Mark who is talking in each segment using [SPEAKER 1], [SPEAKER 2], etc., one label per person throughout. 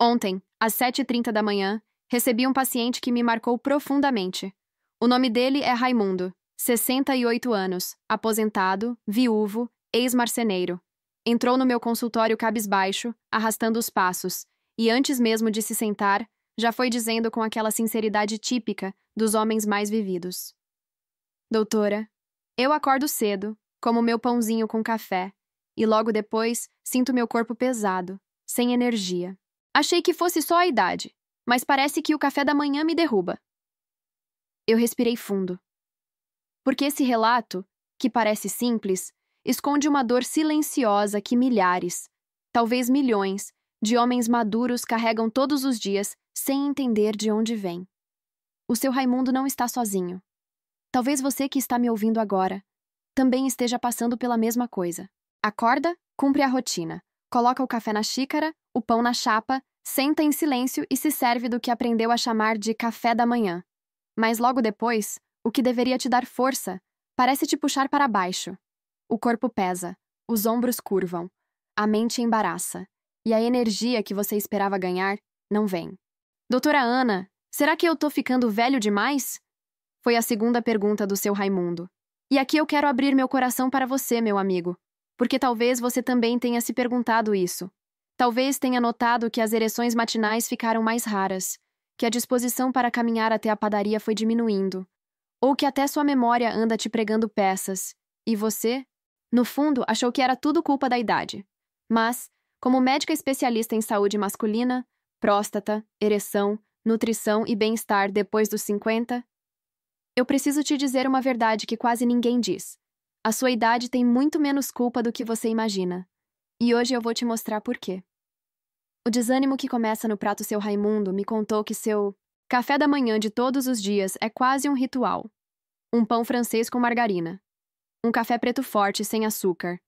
[SPEAKER 1] Ontem, às 7h30 da manhã, recebi um paciente que me marcou profundamente. O nome dele é Raimundo, 68 anos, aposentado, viúvo, ex-marceneiro. Entrou no meu consultório cabisbaixo, arrastando os passos, e antes mesmo de se sentar, já foi dizendo com aquela sinceridade típica dos homens mais vividos: Doutora, eu acordo cedo, como meu pãozinho com café, e logo depois sinto meu corpo pesado, sem energia. Achei que fosse só a idade, mas parece que o café da manhã me derruba. Eu respirei fundo. Porque esse relato, que parece simples, esconde uma dor silenciosa que milhares, talvez milhões, de homens maduros carregam todos os dias sem entender de onde vem. O seu Raimundo não está sozinho. Talvez você que está me ouvindo agora também esteja passando pela mesma coisa. Acorda, cumpre a rotina, coloca o café na xícara, o pão na chapa, senta em silêncio e se serve do que aprendeu a chamar de café da manhã. Mas logo depois, o que deveria te dar força parece te puxar para baixo. O corpo pesa, os ombros curvam, a mente embaraça, e a energia que você esperava ganhar não vem. Doutora Ana, será que eu tô ficando velho demais? Foi a segunda pergunta do seu Raimundo. E aqui eu quero abrir meu coração para você, meu amigo, porque talvez você também tenha se perguntado isso. Talvez tenha notado que as ereções matinais ficaram mais raras, que a disposição para caminhar até a padaria foi diminuindo, ou que até sua memória anda te pregando peças, e você, no fundo, achou que era tudo culpa da idade. Mas, como médica especialista em saúde masculina, próstata, ereção, nutrição e bem-estar depois dos 50, eu preciso te dizer uma verdade que quase ninguém diz. A sua idade tem muito menos culpa do que você imagina. E hoje eu vou te mostrar por quê. O desânimo que começa no prato seu Raimundo me contou que seu café da manhã de todos os dias é quase um ritual. Um pão francês com margarina. Um café preto forte sem açúcar.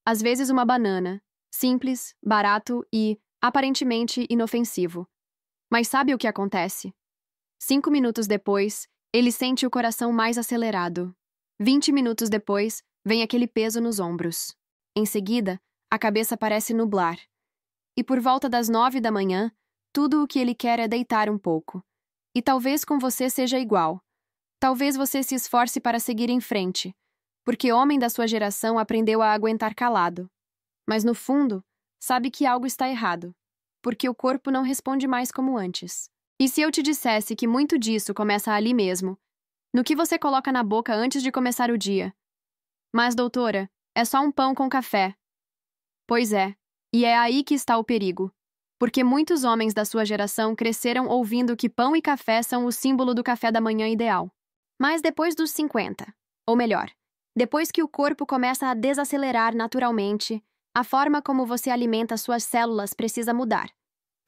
[SPEAKER 1] Às vezes uma banana. Simples, barato e, aparentemente, inofensivo. Mas sabe o que acontece? 5 minutos depois, ele sente o coração mais acelerado. 20 minutos depois, vem aquele peso nos ombros. Em seguida, a cabeça parece nublar. E por volta das 9 da manhã, tudo o que ele quer é deitar um pouco. E talvez com você seja igual. Talvez você se esforce para seguir em frente, porque homem da sua geração aprendeu a aguentar calado. Mas no fundo, sabe que algo está errado, porque o corpo não responde mais como antes. E se eu te dissesse que muito disso começa ali mesmo, no que você coloca na boca antes de começar o dia? Mas, doutora, é só um pão com café. Pois é, e é aí que está o perigo. Porque muitos homens da sua geração cresceram ouvindo que pão e café são o símbolo do café da manhã ideal. Mas depois dos 50, ou melhor, depois que o corpo começa a desacelerar naturalmente, a forma como você alimenta suas células precisa mudar.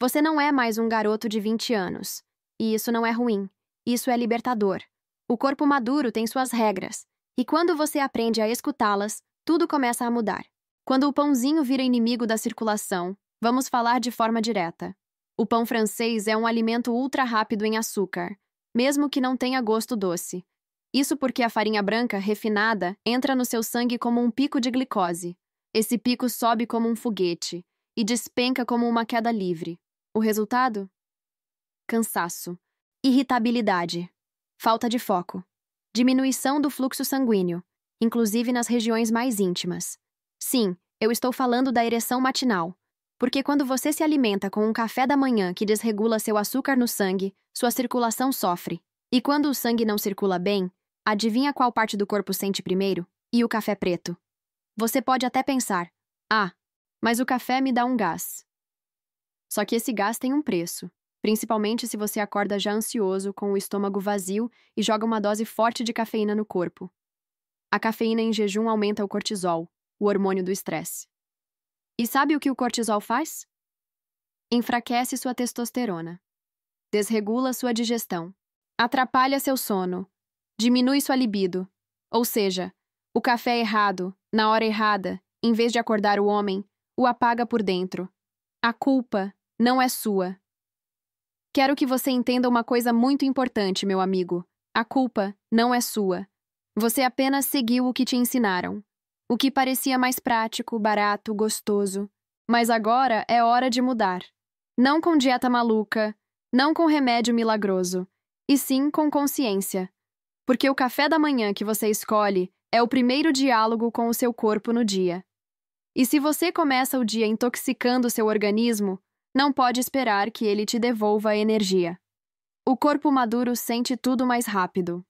[SPEAKER 1] Você não é mais um garoto de 20 anos. E isso não é ruim. Isso é libertador. O corpo maduro tem suas regras. E quando você aprende a escutá-las, tudo começa a mudar. Quando o pãozinho vira inimigo da circulação, vamos falar de forma direta. O pão francês é um alimento ultra rápido em açúcar, mesmo que não tenha gosto doce. Isso porque a farinha branca, refinada, entra no seu sangue como um pico de glicose. Esse pico sobe como um foguete e despenca como uma queda livre. O resultado? Cansaço, irritabilidade, falta de foco, diminuição do fluxo sanguíneo, inclusive nas regiões mais íntimas. Sim, eu estou falando da ereção matinal, porque quando você se alimenta com um café da manhã que desregula seu açúcar no sangue, sua circulação sofre. E quando o sangue não circula bem, adivinha qual parte do corpo sente primeiro? E o café preto. Você pode até pensar, mas o café me dá um gás. Só que esse gás tem um preço, principalmente se você acorda já ansioso, com o estômago vazio e joga uma dose forte de cafeína no corpo. A cafeína em jejum aumenta o cortisol, o hormônio do estresse. E sabe o que o cortisol faz? Enfraquece sua testosterona, desregula sua digestão, atrapalha seu sono, diminui sua libido. Ou seja, o café errado, na hora errada, em vez de acordar o homem, o apaga por dentro. A culpa não é sua. Quero que você entenda uma coisa muito importante, meu amigo. A culpa não é sua. Você apenas seguiu o que te ensinaram. O que parecia mais prático, barato, gostoso. Mas agora é hora de mudar. Não com dieta maluca, não com remédio milagroso, e sim com consciência. Porque o café da manhã que você escolhe é o primeiro diálogo com o seu corpo no dia. E se você começa o dia intoxicando seu organismo, não pode esperar que ele te devolva a energia. O corpo maduro sente tudo mais rápido.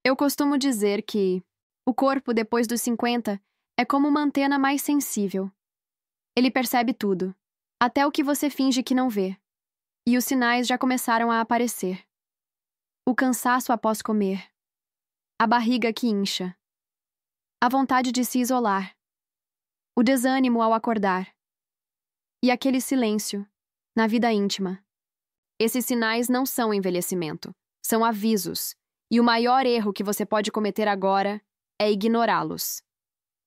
[SPEAKER 1] Eu costumo dizer que o corpo, depois dos 50, é como uma antena mais sensível. Ele percebe tudo, até o que você finge que não vê. E os sinais já começaram a aparecer. O cansaço após comer. A barriga que incha. A vontade de se isolar. O desânimo ao acordar. E aquele silêncio, na vida íntima. Esses sinais não são envelhecimento, são avisos. E o maior erro que você pode cometer agora é ignorá-los.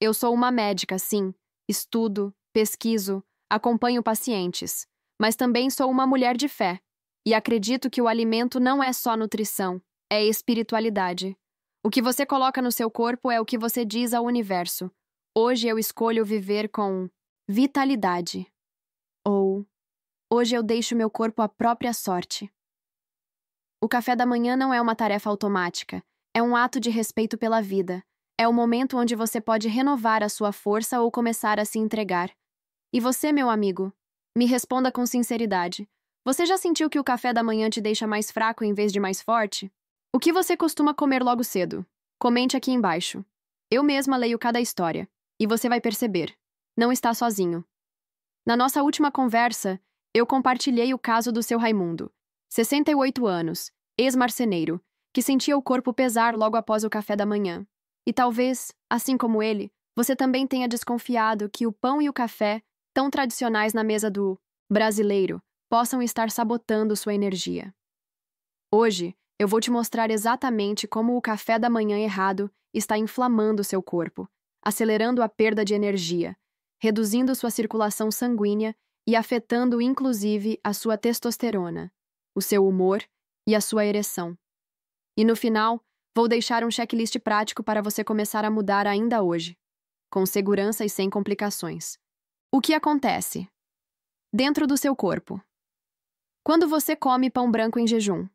[SPEAKER 1] Eu sou uma médica, sim, estudo, pesquiso, acompanho pacientes, mas também sou uma mulher de fé, e acredito que o alimento não é só nutrição, é espiritualidade. O que você coloca no seu corpo é o que você diz ao universo. Hoje eu escolho viver com vitalidade. Ou, hoje eu deixo meu corpo à própria sorte. O café da manhã não é uma tarefa automática, é um ato de respeito pela vida. É o momento onde você pode renovar a sua força ou começar a se entregar. E você, meu amigo? Me responda com sinceridade. Você já sentiu que o café da manhã te deixa mais fraco em vez de mais forte? O que você costuma comer logo cedo? Comente aqui embaixo. Eu mesma leio cada história. E você vai perceber. Não está sozinho. Na nossa última conversa, eu compartilhei o caso do seu Raimundo, 68 anos, ex-marceneiro, que sentia o corpo pesar logo após o café da manhã. E talvez, assim como ele, você também tenha desconfiado que o pão e o café, tão tradicionais na mesa do brasileiro, possam estar sabotando sua energia. Hoje, eu vou te mostrar exatamente como o café da manhã errado está inflamando seu corpo, acelerando a perda de energia, reduzindo sua circulação sanguínea e afetando inclusive a sua testosterona, o seu humor e a sua ereção. E no final, vou deixar um checklist prático para você começar a mudar ainda hoje, com segurança e sem complicações. O que acontece? Dentro do seu corpo. Quando você come pão branco em jejum.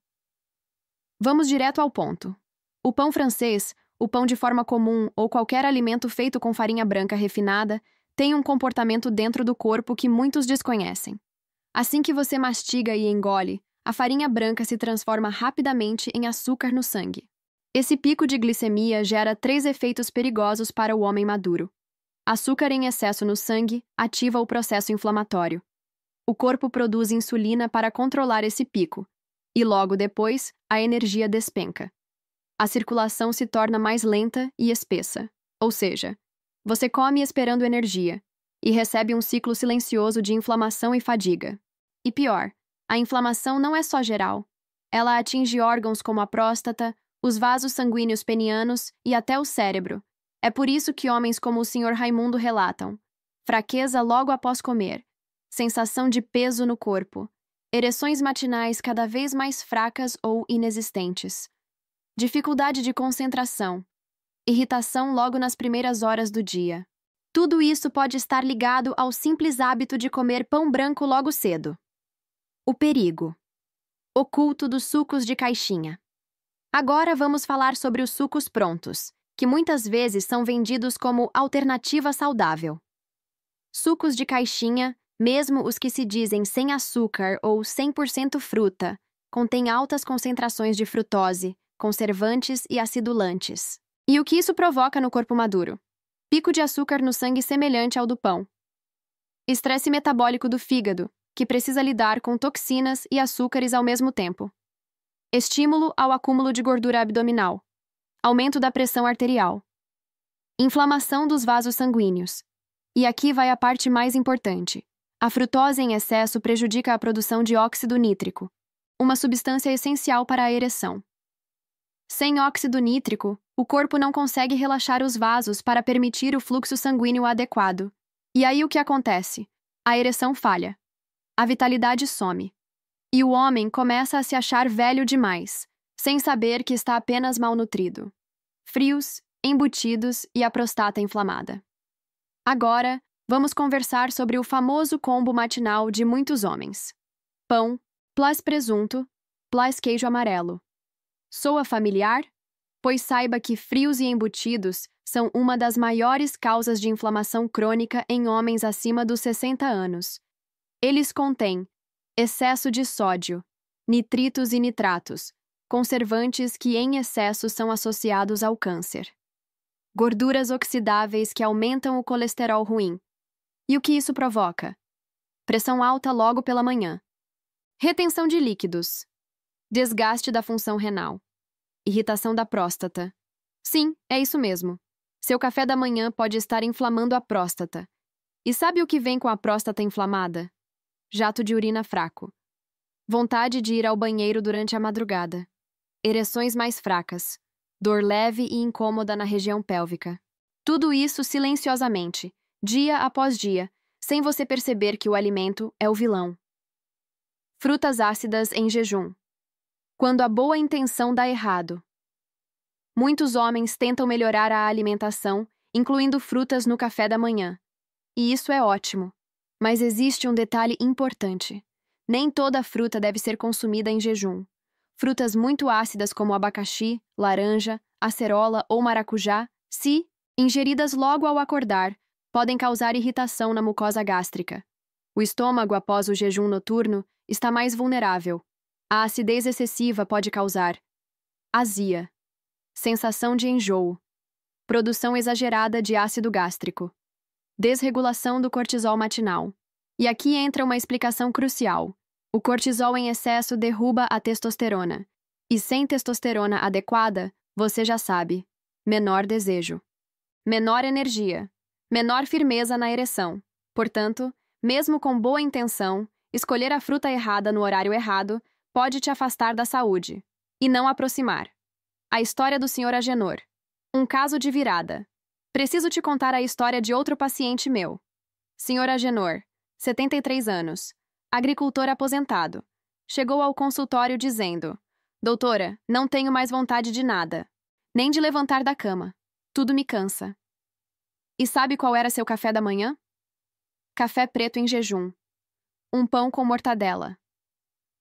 [SPEAKER 1] Vamos direto ao ponto. O pão francês, o pão de forma comum ou qualquer alimento feito com farinha branca refinada tem um comportamento dentro do corpo que muitos desconhecem. Assim que você mastiga e engole, a farinha branca se transforma rapidamente em açúcar no sangue. Esse pico de glicemia gera 3 efeitos perigosos para o homem maduro. Açúcar em excesso no sangue ativa o processo inflamatório. O corpo produz insulina para controlar esse pico, e logo depois, a energia despenca. A circulação se torna mais lenta e espessa, ou seja, você come esperando energia, e recebe um ciclo silencioso de inflamação e fadiga. E pior, a inflamação não é só geral. Ela atinge órgãos como a próstata, os vasos sanguíneos penianos e até o cérebro. É por isso que homens como o Sr. Raimundo relatam fraqueza logo após comer, sensação de peso no corpo, ereções matinais cada vez mais fracas ou inexistentes, dificuldade de concentração, irritação logo nas primeiras horas do dia. Tudo isso pode estar ligado ao simples hábito de comer pão branco logo cedo. O perigo oculto dos sucos de caixinha. Agora vamos falar sobre os sucos prontos, que muitas vezes são vendidos como alternativa saudável. Sucos de caixinha, mesmo os que se dizem sem açúcar ou 100% fruta, contêm altas concentrações de frutose, conservantes e acidulantes. E o que isso provoca no corpo maduro? Pico de açúcar no sangue semelhante ao do pão. Estresse metabólico do fígado, que precisa lidar com toxinas e açúcares ao mesmo tempo. Estímulo ao acúmulo de gordura abdominal. Aumento da pressão arterial. Inflamação dos vasos sanguíneos. E aqui vai a parte mais importante. A frutose em excesso prejudica a produção de óxido nítrico, uma substância essencial para a ereção. Sem óxido nítrico, o corpo não consegue relaxar os vasos para permitir o fluxo sanguíneo adequado. E aí o que acontece? A ereção falha. A vitalidade some. E o homem começa a se achar velho demais, sem saber que está apenas malnutrido. Frios, embutidos e a próstata inflamada. Agora, vamos conversar sobre o famoso combo matinal de muitos homens. pão, plus presunto, plus queijo amarelo. Soa familiar? Pois saiba que frios e embutidos são uma das maiores causas de inflamação crônica em homens acima dos 60 anos. Eles contêm excesso de sódio, nitritos e nitratos, conservantes que em excesso são associados ao câncer. Gorduras oxidáveis que aumentam o colesterol ruim. E o que isso provoca? Pressão alta logo pela manhã. Retenção de líquidos. Desgaste da função renal. Irritação da próstata. Sim, é isso mesmo. Seu café da manhã pode estar inflamando a próstata. E sabe o que vem com a próstata inflamada? Jato de urina fraco. Vontade de ir ao banheiro durante a madrugada. Ereções mais fracas. Dor leve e incômoda na região pélvica. Tudo isso silenciosamente, dia após dia, sem você perceber que o alimento é o vilão. Frutas ácidas em jejum. Quando a boa intenção dá errado. Muitos homens tentam melhorar a alimentação, incluindo frutas no café da manhã. E isso é ótimo. Mas existe um detalhe importante. Nem toda fruta deve ser consumida em jejum. Frutas muito ácidas como abacaxi, laranja, acerola ou maracujá, se ingeridas logo ao acordar, podem causar irritação na mucosa gástrica. O estômago após o jejum noturno está mais vulnerável. A acidez excessiva pode causar azia, sensação de enjoo, produção exagerada de ácido gástrico, desregulação do cortisol matinal. E aqui entra uma explicação crucial. O cortisol em excesso derruba a testosterona. E sem testosterona adequada, você já sabe, menor desejo, menor energia, menor firmeza na ereção. Portanto, mesmo com boa intenção, escolher a fruta errada no horário errado pode te afastar da saúde e não aproximar. A história do Sr. Agenor. Um caso de virada. Preciso te contar a história de outro paciente meu. Sr. Agenor, 73 anos, agricultor aposentado. Chegou ao consultório dizendo: Doutora, não tenho mais vontade de nada, nem de levantar da cama. Tudo me cansa. E sabe qual era seu café da manhã? Café preto em jejum. Um pão com mortadela.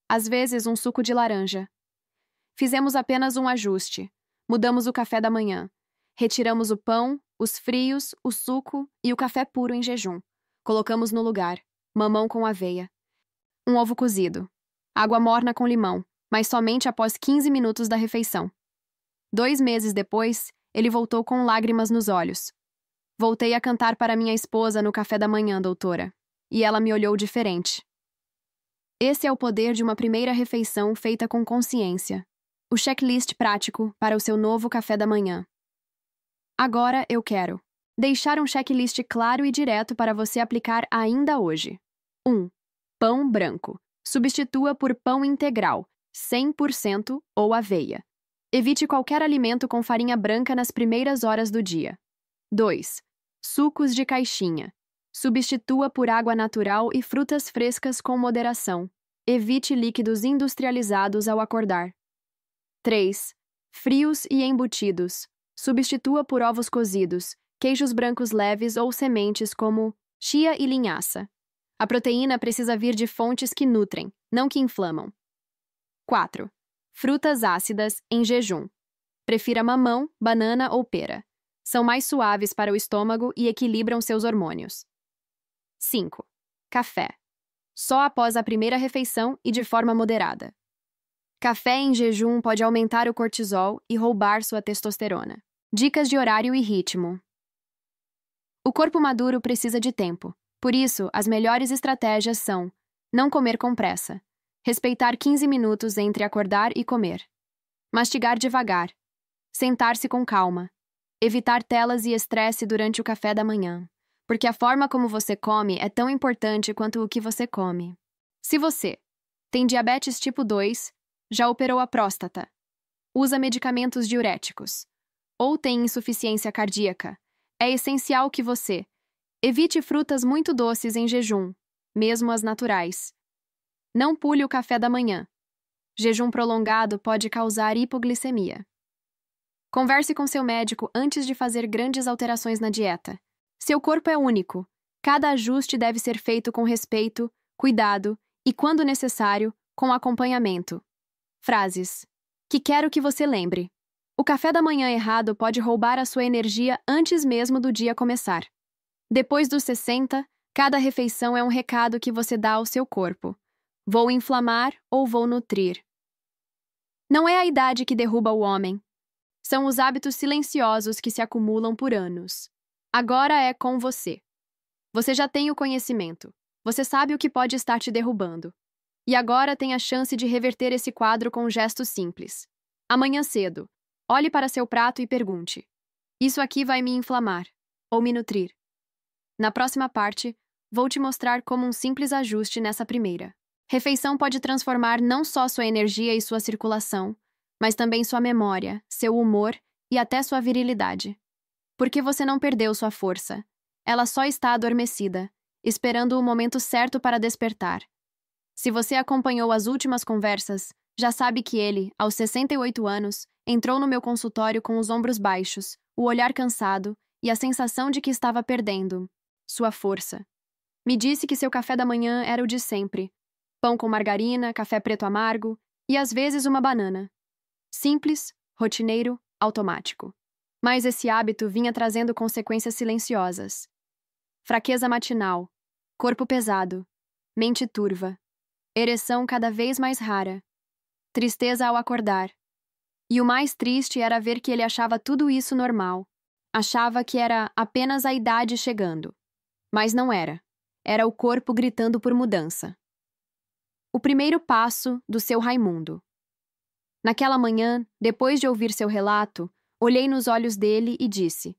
[SPEAKER 1] Às vezes, um suco de laranja. Fizemos apenas um ajuste. Mudamos o café da manhã. Retiramos o pão, os frios, o suco e o café puro em jejum. Colocamos no lugar mamão com aveia. Um ovo cozido. Água morna com limão, mas somente após 15 minutos da refeição. 2 meses depois, ele voltou com lágrimas nos olhos. Voltei a cantar para minha esposa no café da manhã, doutora. E ela me olhou diferente. Esse é o poder de uma primeira refeição feita com consciência. O checklist prático para o seu novo café da manhã. Agora eu quero deixar um checklist claro e direto para você aplicar ainda hoje. 1. Pão branco. Substitua por pão integral, 100% ou aveia. Evite qualquer alimento com farinha branca nas primeiras horas do dia. 2. Sucos de caixinha. Substitua por água natural e frutas frescas com moderação. Evite líquidos industrializados ao acordar. 3. Frios e embutidos. Substitua por ovos cozidos, queijos brancos leves ou sementes como chia e linhaça. A proteína precisa vir de fontes que nutrem, não que inflamam. 4. Frutas ácidas em jejum. Prefira mamão, banana ou pera. São mais suaves para o estômago e equilibram seus hormônios. 5. Café. Só após a primeira refeição e de forma moderada. Café em jejum pode aumentar o cortisol e roubar sua testosterona. Dicas de horário e ritmo. O corpo maduro precisa de tempo. Por isso, as melhores estratégias são: não comer com pressa, respeitar 15 minutos entre acordar e comer, mastigar devagar, sentar-se com calma, evitar telas e estresse durante o café da manhã, porque a forma como você come é tão importante quanto o que você come. Se você tem diabetes tipo 2, já operou a próstata, usa medicamentos diuréticos, ou tem insuficiência cardíaca, é essencial que você evite frutas muito doces em jejum, mesmo as naturais. Não pule o café da manhã. Jejum prolongado pode causar hipoglicemia. Converse com seu médico antes de fazer grandes alterações na dieta. Seu corpo é único. Cada ajuste deve ser feito com respeito, cuidado e, quando necessário, com acompanhamento. Frases que quero que você lembre. O café da manhã errado pode roubar a sua energia antes mesmo do dia começar. Depois dos 60, cada refeição é um recado que você dá ao seu corpo. Vou inflamar ou vou nutrir. Não é a idade que derruba o homem. São os hábitos silenciosos que se acumulam por anos. Agora é com você. Você já tem o conhecimento. Você sabe o que pode estar te derrubando. E agora tem a chance de reverter esse quadro com um gesto simples. Amanhã cedo, olhe para seu prato e pergunte: isso aqui vai me inflamar ou me nutrir? Na próxima parte, vou te mostrar como um simples ajuste nessa primeira refeição pode transformar não só sua energia e sua circulação, mas também sua memória, seu humor e até sua virilidade. Porque você não perdeu sua força. Ela só está adormecida, esperando o momento certo para despertar. Se você acompanhou as últimas conversas, já sabe que ele, aos 68 anos, entrou no meu consultório com os ombros baixos, o olhar cansado e a sensação de que estava perdendo sua força. Me disse que seu café da manhã era o de sempre: pão com margarina, café preto amargo e às vezes uma banana. Simples, rotineiro, automático. Mas esse hábito vinha trazendo consequências silenciosas. Fraqueza matinal, corpo pesado, mente turva, ereção cada vez mais rara, tristeza ao acordar. E o mais triste era ver que ele achava tudo isso normal. Achava que era apenas a idade chegando. Mas não era. Era o corpo gritando por mudança. O primeiro passo do seu Raimundo. Naquela manhã, depois de ouvir seu relato, olhei nos olhos dele e disse: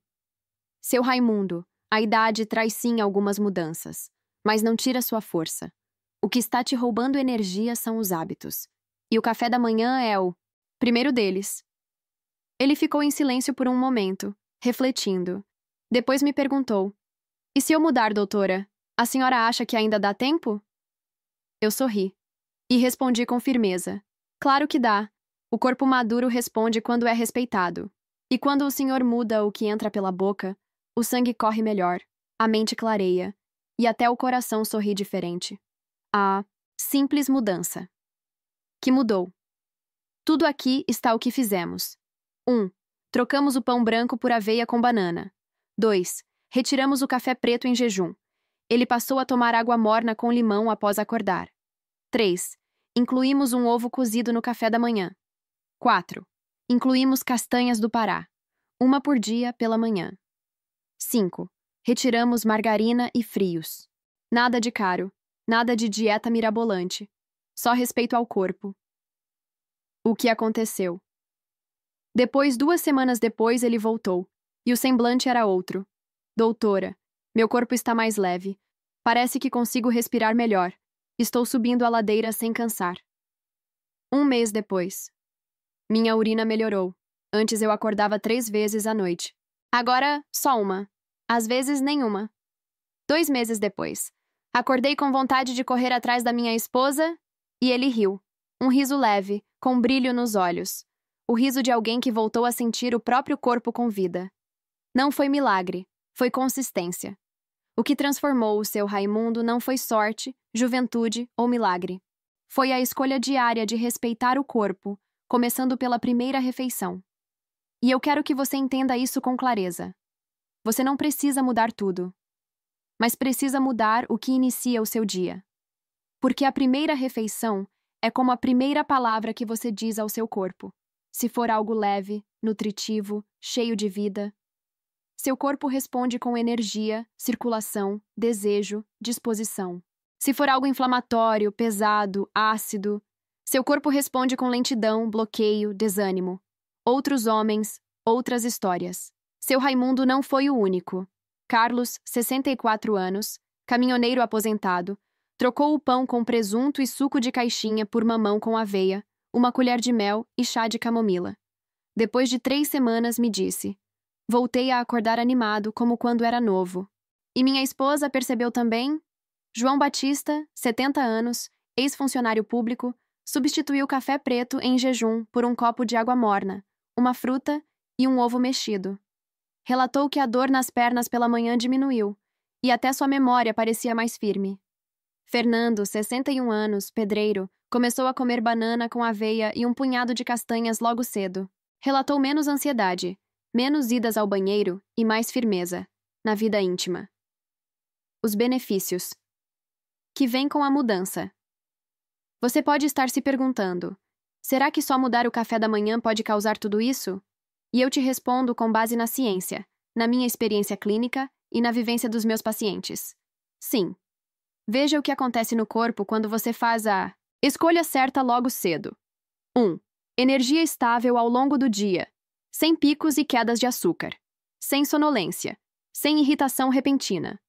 [SPEAKER 1] seu Raimundo, a idade traz sim algumas mudanças, mas não tira sua força. O que está te roubando energia são os hábitos. E o café da manhã é o primeiro deles. Ele ficou em silêncio por um momento, refletindo. Depois me perguntou: e se eu mudar, doutora? A senhora acha que ainda dá tempo? Eu sorri. E respondi com firmeza: claro que dá. O corpo maduro responde quando é respeitado. E quando o senhor muda o que entra pela boca, o sangue corre melhor, a mente clareia, e até o coração sorri diferente. A simples mudança. Que mudou. Tudo aqui está o que fizemos. 1. Trocamos o pão branco por aveia com banana. 2. Retiramos o café preto em jejum. Ele passou a tomar água morna com limão após acordar. 3. Incluímos um ovo cozido no café da manhã. 4. Incluímos castanhas do Pará, uma por dia pela manhã. 5. Retiramos margarina e frios. Nada de caro, nada de dieta mirabolante. Só respeito ao corpo. O que aconteceu? Depois, 2 semanas depois, ele voltou, e o semblante era outro. Doutora, meu corpo está mais leve. Parece que consigo respirar melhor. Estou subindo a ladeira sem cansar. 1 mês depois. Minha urina melhorou. Antes eu acordava 3 vezes à noite. Agora, só uma. Às vezes, nenhuma. 2 meses depois. Acordei com vontade de correr atrás da minha esposa e ele riu. Um riso leve, com brilho nos olhos. O riso de alguém que voltou a sentir o próprio corpo com vida. Não foi milagre, foi consistência. O que transformou o seu Raimundo não foi sorte, juventude ou milagre. Foi a escolha diária de respeitar o corpo, começando pela primeira refeição. E eu quero que você entenda isso com clareza. Você não precisa mudar tudo, mas precisa mudar o que inicia o seu dia. Porque a primeira refeição é como a primeira palavra que você diz ao seu corpo. Se for algo leve, nutritivo, cheio de vida, seu corpo responde com energia, circulação, desejo, disposição. Se for algo inflamatório, pesado, ácido, seu corpo responde com lentidão, bloqueio, desânimo. Outros homens, outras histórias. Seu Raimundo não foi o único. Carlos, 64 anos, caminhoneiro aposentado, trocou o pão com presunto e suco de caixinha por mamão com aveia, uma colher de mel e chá de camomila. Depois de 3 semanas, me disse: voltei a acordar animado como quando era novo. E minha esposa percebeu também? João Batista, 70 anos, ex-funcionário público, substituiu o café preto em jejum por um copo de água morna, uma fruta e um ovo mexido. Relatou que a dor nas pernas pela manhã diminuiu, e até sua memória parecia mais firme. Fernando, 61 anos, pedreiro, começou a comer banana com aveia e um punhado de castanhas logo cedo. Relatou menos ansiedade, menos idas ao banheiro e mais firmeza na vida íntima. Os benefícios que vêm com a mudança. Você pode estar se perguntando: será que só mudar o café da manhã pode causar tudo isso? E eu te respondo com base na ciência, na minha experiência clínica e na vivência dos meus pacientes. Sim. Veja o que acontece no corpo quando você faz a escolha certa logo cedo. 1. Energia estável ao longo do dia, sem picos e quedas de açúcar, sem sonolência, sem irritação repentina.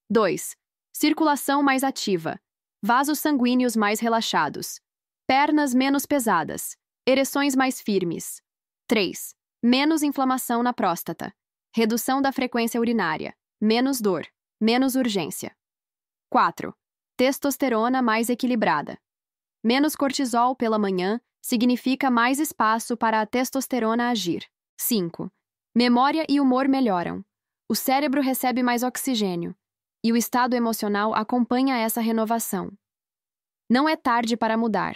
[SPEAKER 1] 2. Circulação mais ativa, vasos sanguíneos mais relaxados, pernas menos pesadas, ereções mais firmes. 3. Menos inflamação na próstata, redução da frequência urinária, menos dor, menos urgência. 4. Testosterona mais equilibrada. Menos cortisol pela manhã significa mais espaço para a testosterona agir. 5. Memória e humor melhoram. O cérebro recebe mais oxigênio, e o estado emocional acompanha essa renovação. Não é tarde para mudar.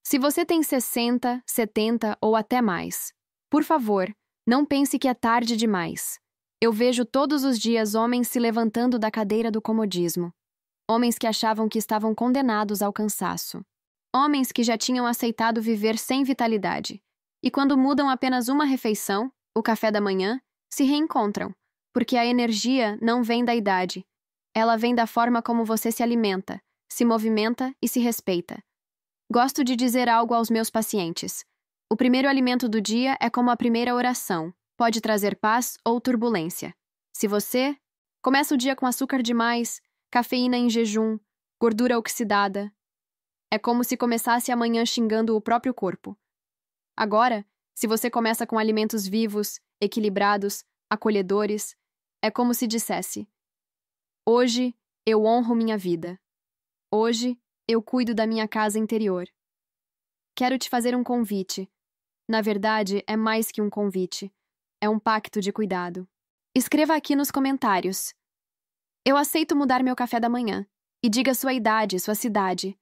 [SPEAKER 1] Se você tem 60, 70 ou até mais, por favor, não pense que é tarde demais. Eu vejo todos os dias homens se levantando da cadeira do comodismo. Homens que achavam que estavam condenados ao cansaço. Homens que já tinham aceitado viver sem vitalidade. E quando mudam apenas uma refeição, o café da manhã, se reencontram, porque a energia não vem da idade. Ela vem da forma como você se alimenta, se movimenta e se respeita. Gosto de dizer algo aos meus pacientes. O primeiro alimento do dia é como a primeira oração. Pode trazer paz ou turbulência. Se você começa o dia com açúcar demais, cafeína em jejum, gordura oxidada, é como se começasse amanhã xingando o próprio corpo. Agora, se você começa com alimentos vivos, equilibrados, acolhedores, é como se dissesse: hoje eu honro minha vida. Hoje eu cuido da minha casa interior. Quero te fazer um convite. Na verdade, é mais que um convite. É um pacto de cuidado. Escreva aqui nos comentários: eu aceito mudar meu café da manhã. E diga sua idade, sua cidade.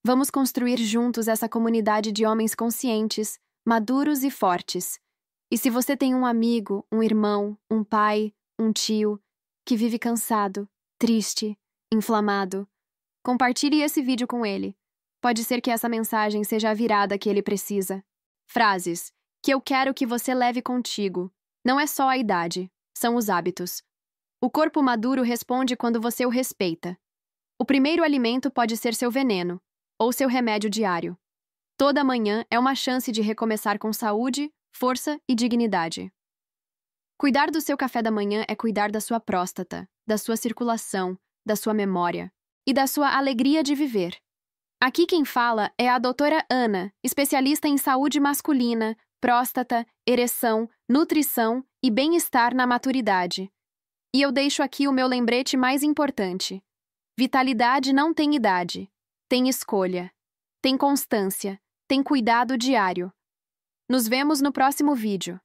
[SPEAKER 1] Vamos construir juntos essa comunidade de homens conscientes, maduros e fortes. E se você tem um amigo, um irmão, um pai, um tio, que vive cansado, triste, inflamado, compartilhe esse vídeo com ele. Pode ser que essa mensagem seja a virada que ele precisa. Frases que eu quero que você leve contigo. Não é só a idade, são os hábitos. O corpo maduro responde quando você o respeita. O primeiro alimento pode ser seu veneno, ou seu remédio diário. Toda manhã é uma chance de recomeçar com saúde, força e dignidade. Cuidar do seu café da manhã é cuidar da sua próstata, da sua circulação, da sua memória e da sua alegria de viver. Aqui quem fala é a doutora Ana, especialista em saúde masculina, próstata, ereção, nutrição e bem-estar na maturidade. E eu deixo aqui o meu lembrete mais importante. Vitalidade não tem idade. Tem escolha. Tem constância. Tem cuidado diário. Nos vemos no próximo vídeo.